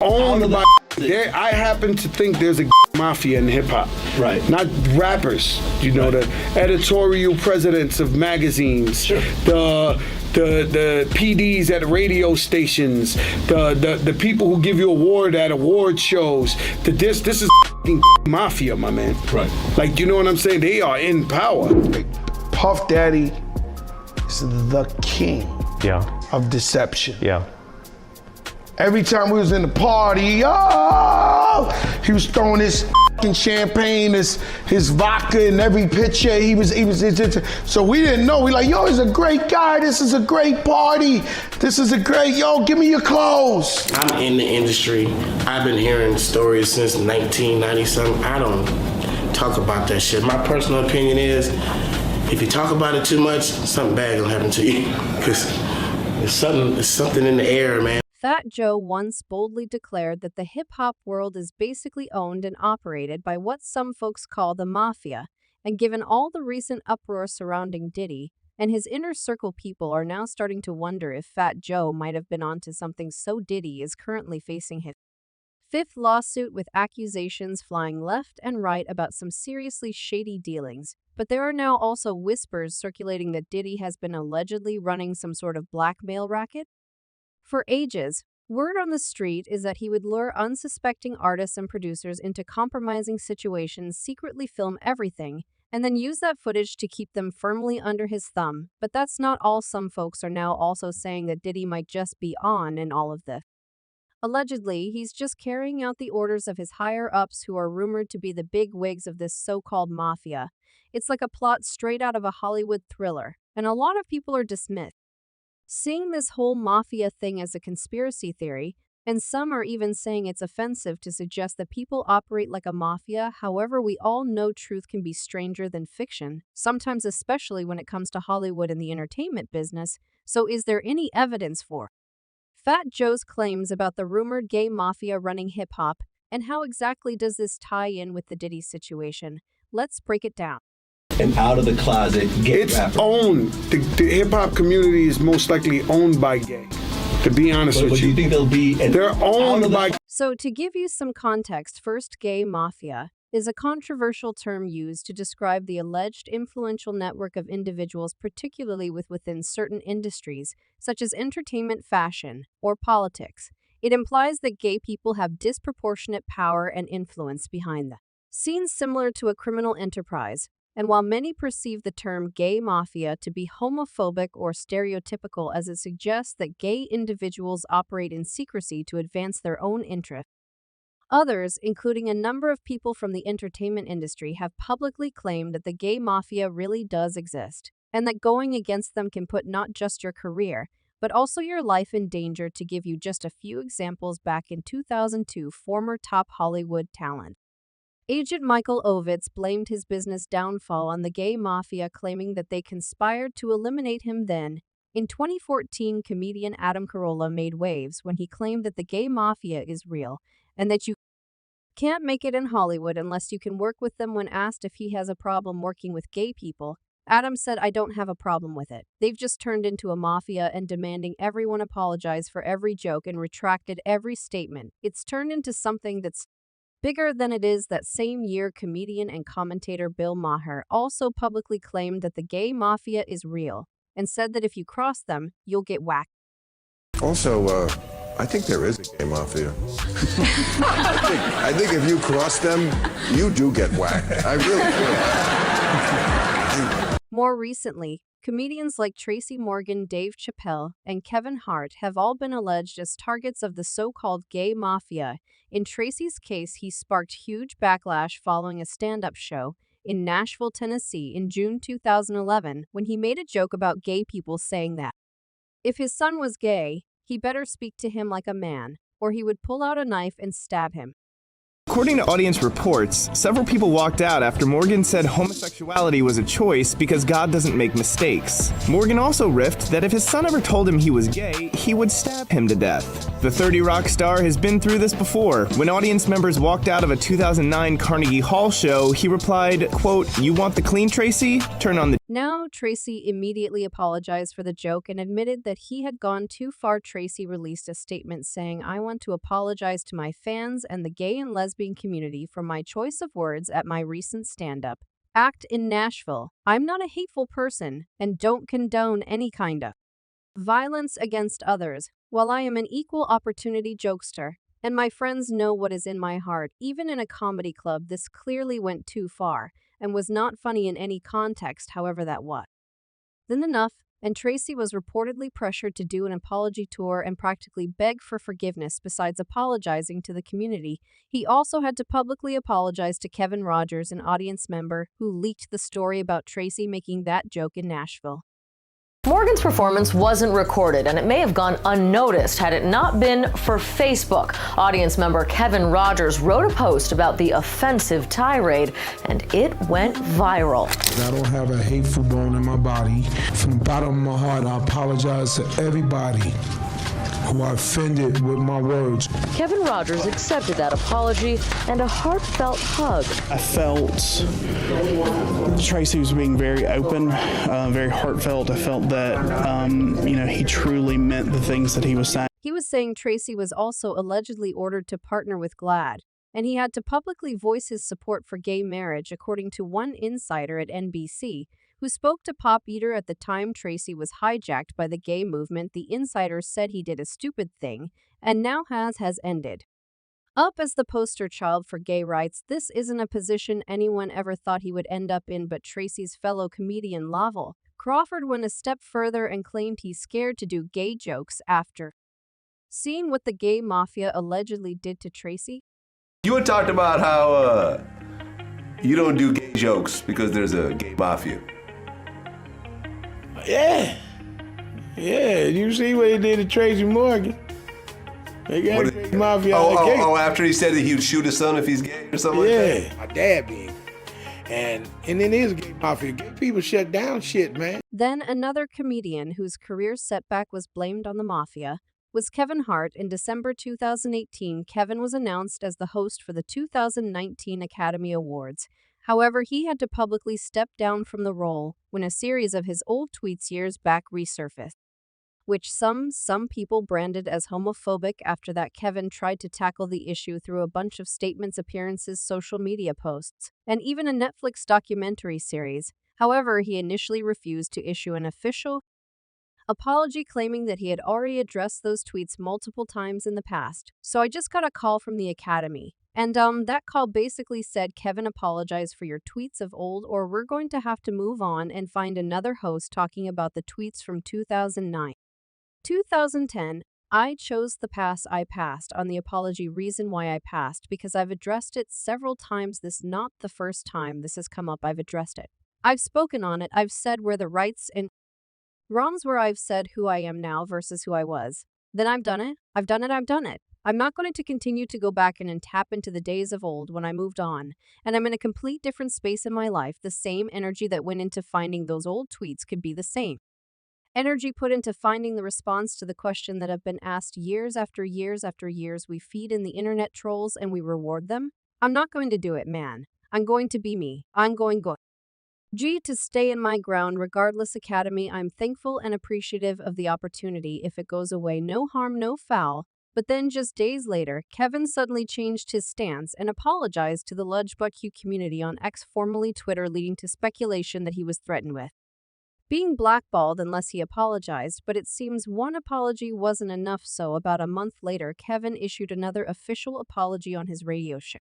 owned by. I happen to think there's a mafia in hip hop. Right. Not rappers. You know, the editorial presidents of magazines. Sure. The PDs at radio stations, the people who give you award at award shows. This is mafia, my man. Right. Like, you know what I'm saying? They are in power. Puff Daddy is the king of deception. Yeah. Every time we was in the party, he was throwing his fucking champagne, his vodka in every picture. He was. So we didn't know. We like, yo, he's a great guy. This is a great party. This is a great, yo, give me your clothes. I'm in the industry. I've been hearing stories since 1990-something. I don't talk about that shit. My personal opinion is, if you talk about it too much, something bad gonna happen to you. Because there's something in the air, man. Fat Joe once boldly declared that the hip-hop world is basically owned and operated by what some folks call the mafia, and given all the recent uproar surrounding Diddy, and his inner circle people are now starting to wonder if Fat Joe might have been onto something, so Diddy is currently facing his fifth lawsuit with accusations flying left and right about some seriously shady dealings. But there are now also whispers circulating that Diddy has been allegedly running some sort of blackmail racket. For ages, word on the street is that he would lure unsuspecting artists and producers into compromising situations, secretly film everything, and then use that footage to keep them firmly under his thumb. But that's not all. Some folks are now also saying that Diddy might just be on in all of this. Allegedly, he's just carrying out the orders of his higher-ups who are rumored to be the big wigs of this so-called mafia. It's like a plot straight out of a Hollywood thriller, and a lot of people are dismissed, seeing this whole mafia thing as a conspiracy theory, and some are even saying it's offensive to suggest that people operate like a mafia. However, we all know truth can be stranger than fiction, sometimes especially when it comes to Hollywood and the entertainment business. So is there any evidence for Fat Joe's claims about the rumored gay mafia running hip-hop, and how exactly does this tie in with the Diddy situation? Let's break it down. And out of the closet, gay It's rapper. owned. The hip hop community is most likely owned by gay. To be honest with But do you think they'll be? They're owned by. So to give you some context, first, gay mafia is a controversial term used to describe the alleged influential network of individuals, particularly within certain industries, such as entertainment, fashion, or politics. It implies that gay people have disproportionate power and influence behind them. Scenes similar to a criminal enterprise. And while many perceive the term gay mafia to be homophobic or stereotypical, as it suggests that gay individuals operate in secrecy to advance their own interests, others, including a number of people from the entertainment industry, have publicly claimed that the gay mafia really does exist, and that going against them can put not just your career, but also your life in danger. To give you just a few examples, back in 2002, former top Hollywood talent agent Michael Ovitz blamed his business downfall on the gay mafia, claiming that they conspired to eliminate him then. In 2014, comedian Adam Carolla made waves when he claimed that the gay mafia is real and that you can't make it in Hollywood unless you can work with them. When asked if he has a problem working with gay people, Adam said, "I don't have a problem with it. They've just turned into a mafia and demanding everyone apologize for every joke and retracted every statement. It's turned into something that's bigger than it is." That same year, comedian and commentator Bill Maher also publicly claimed that the gay mafia is real and said that if you cross them, you'll get whacked. Also, I think there is a gay mafia. I think if you cross them, you do get whacked. I really do. More recently, comedians like Tracy Morgan, Dave Chappelle, and Kevin Hart have all been alleged as targets of the so-called gay mafia. In Tracy's case, he sparked huge backlash following a stand-up show in Nashville, Tennessee in June 2011, when he made a joke about gay people, saying that if his son was gay, he better speak to him like a man, or he would pull out a knife and stab him. According to audience reports, several people walked out after Morgan said homosexuality was a choice because God doesn't make mistakes. Morgan also riffed that if his son ever told him he was gay, he would stab him to death. The 30 Rock star has been through this before. When audience members walked out of a 2009 Carnegie Hall show, he replied, quote, "You want the clean, Tracy? Turn on the Now, Tracy immediately apologized for the joke and admitted that he had gone too far. Tracy released a statement saying, "I want to apologize to my fans and the gay and lesbian community for my choice of words at my recent stand-up act in Nashville. I'm not a hateful person and don't condone any kind of violence against others. While I am an equal opportunity jokester, and my friends know what is in my heart, even in a comedy club, this clearly went too far and was not funny in any context, however that was then enough, and Tracy was reportedly pressured to do an apology tour and practically beg for forgiveness. Besides apologizing to the community, he also had to publicly apologize to Kevin Rogers, an audience member who leaked the story about Tracy making that joke in Nashville. Morgan's performance wasn't recorded, and it may have gone unnoticed had it not been for Facebook. Audience member Kevin Rogers wrote a post about the offensive tirade, and it went viral. I don't have a hateful bone in my body. From the bottom of my heart, I apologize to everybody who I offended with my words. Kevin Rogers accepted that apology and a heartfelt hug. I felt Tracy was being very open, very heartfelt. I felt that, he truly meant the things that he was saying. He was saying Tracy was also allegedly ordered to partner with GLAAD, and he had to publicly voice his support for gay marriage, according to one insider at NBC, who spoke to Pop Eater at the time Tracy was hijacked by the gay movement. The insider said he did a stupid thing, and now has ended up as the poster child for gay rights. This isn't a position anyone ever thought he would end up in, but Tracy's fellow comedian Lavelle Crawford went a step further and claimed he's scared to do gay jokes after seeing what the gay mafia allegedly did to Tracy. You had talked about how you don't do gay jokes because there's a gay mafia. Yeah, you see what he did to Tracy Morgan. They got Tracy Mafia out of the gate. After he said that he would shoot his son if he's gay or something like that? My dad being. And it is gay mafia. Gay people shut down shit, man. Then another comedian whose career setback was blamed on the mafia was Kevin Hart. In December 2018, Kevin was announced as the host for the 2019 Academy Awards. However, he had to publicly step down from the role when a series of his old tweets years back resurfaced, which some people branded as homophobic. After that, Kevin tried to tackle the issue through a bunch of statements, appearances, social media posts, and even a Netflix documentary series. However, he initially refused to issue an official apology, claiming that he had already addressed those tweets multiple times in the past. So I just got a call from the Academy. And that call basically said, "Kevin, apologize for your tweets of old, or we're going to have to move on and find another host," talking about the tweets from 2009. 2010, I chose the pass. I passed on the apology. Reason why I passed: because I've addressed it several times. This not the first time this has come up. I've addressed it. I've spoken on it. I've said where the rights and wrongs were. I've said who I am now versus who I was. Then I've done it. I've done it. I'm not going to continue to go back and tap into the days of old when I moved on, and I'm in a complete different space in my life. The same energy that went into finding those old tweets could be the same energy put into finding the response to the question that have been asked years after years after years. We feed in the internet trolls and we reward them. I'm not going to do it, man. I'm going to be me. I'm going to stay in my ground regardless. Academy, I'm thankful and appreciative of the opportunity. If it goes away, no harm, no foul. But then just days later, Kevin suddenly changed his stance and apologized to the LGBTQ community on X, formerly Twitter, leading to speculation that he was threatened with being blackballed unless he apologized. But it seems one apology wasn't enough, so about a month later, Kevin issued another official apology on his radio show.